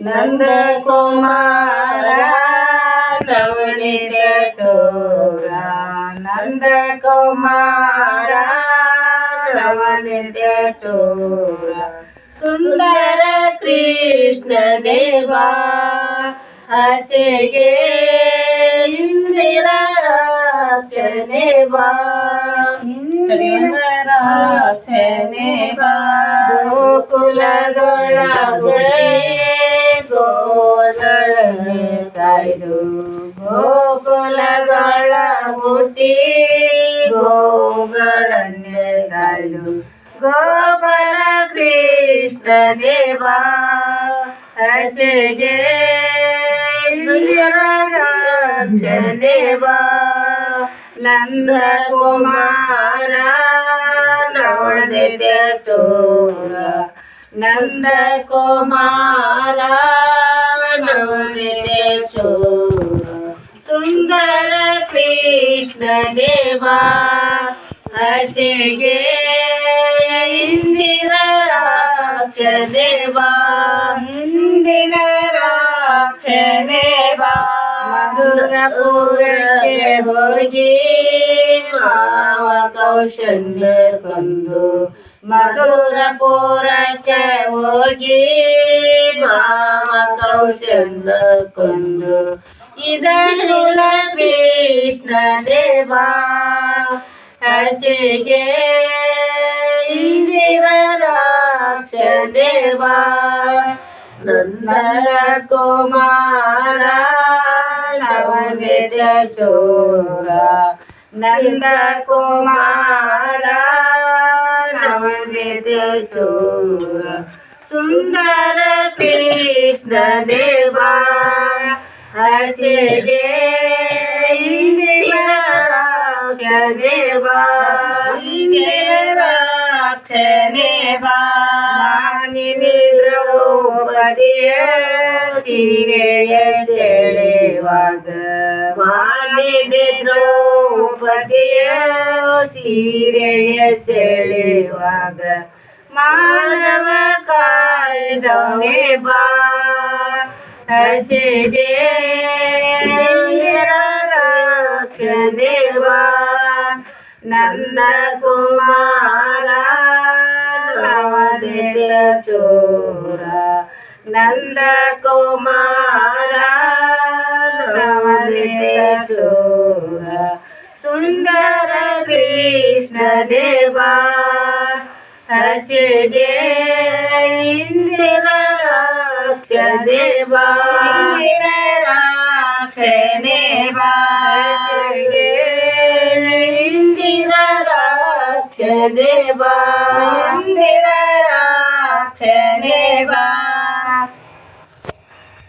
नंद कुमार नवनीत चोरा नंद कुमार नवनीत चोरा सुंदर कृष्ण देवा हसेगे इंदिरा राक्षने बा ಗೋಕುಲದೊಳಗುಡಿ ಗೋಳನೆ ಕಾಯ್ದು ಗೋಕುಲದೊಳಗುಡಿ ಗೋಗಳನ್ನೇ ಕಾಯ್ದು ಗೋಪಾಲ ಕೃಷ್ಣ ದೇವಾ ಹಸೆಗೆ ಇಂದಿರಾಕ್ಷನೇ ಬಾ ನಂದ ಕುಮಾರ ನವನಿತ ಚೋರ ನಂದ ಕುಮಾರ ನವನಿತ ಚೋರ ಸುಂದರ ಕೃಷ್ಣ ದೇವಾ ಹಸೆಗೆ ಇಂದಿನ ರಾಕ್ಷನೇ ಬಾ ಇಂದಿನ ರಾಕ್ಷನೇ ಬಾ ಮಧುರಪುರಕ್ಕೆ ಹೋಗಿ ಮಾವ ಕೌಶಲ್ಯ ಕೊಂದು ಮಧುರಪುರಕ್ಕೆ ಹೋಗಿ ಮಾವ ಕೌಶಲ್ಯ ಕೊಂದು ಇದನ್ನು ಕೃಷ್ಣ ದೇವಾ ಹಸೆಗೆ ಇಂದಿರ ರಾಕ್ಷನೇ ಬಾ ನಂದ ಕುಮಾರ ನವನಿತ ಚೋರ ನಂದ ಕುಮಾರ ನವನಿತ ಚೋರ ಸುಂದರ ಕೃಷ್ಣ ದೇವಾ ಹಸೆಗೆ ಇಂದಿರ ರಾಕ್ಷನೇ ಬಾ ಇಂದಿರ ರಾಕ್ಷನೇ ಬಾ ದ್ರೌಪದಿಯ ಸೀರೆಯ ಸೆಳೆವಾಗ ಮಾಲಿನಿ ದ್ರೌಪದಿಯ ಸೀರೆಯ ಸೆಳೆವಾಗ ಮಾನವ ಕಾಯ್ದವನೇ ಬಾ ಹಸೆಗೆ ರಾಕ್ಷನೇ ಬಾ ನಂದ ಕುಮಾರ ನವನಿತ ಚೋರ ನಂದ ಕುಮಾರ ನವನಿತ ಚೋರ ಸುಂದರ ಕೃಷ್ಣ ದೇವಾ ಹಸೆಗೆ ಇಂದಿರ ರಾಕ್ಷನೇ ಬಾ ಇಂದಿರ ರಾಕ್ಷನೇ ಬಾ ಇಂದಿರ ರಾಕ್ಷನೇ ಬಾ ಇಂದಿರ ರಾಕ್ಷನೇ ಬಾ